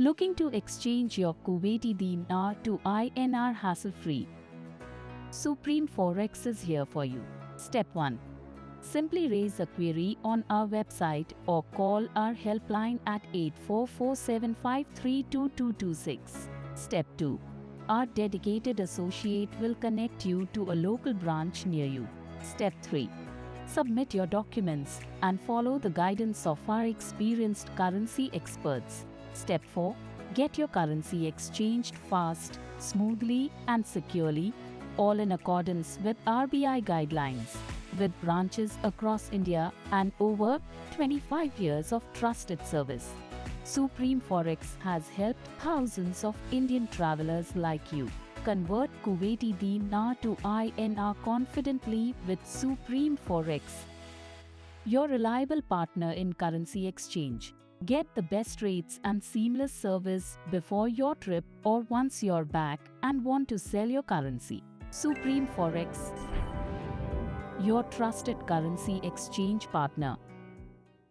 Looking to exchange your Kuwaiti Dinar to INR hassle-free? Supreme Forex is here for you. Step 1. Simply raise a query on our website or call our helpline at 8447532226. Step 2. Our dedicated associate will connect you to a local branch near you. Step 3. Submit your documents and follow the guidance of our experienced currency experts. Step 4. Get your currency exchanged fast, smoothly and securely, all in accordance with RBI guidelines. With branches across India and over 25 years of trusted service, Supreme Forex has helped thousands of Indian travelers like you convert Kuwaiti Dinar to INR confidently with Supreme Forex, your reliable partner in currency exchange. Get the best rates and seamless service before your trip or once you're back and want to sell your currency. Supreme Forex, your trusted currency exchange partner.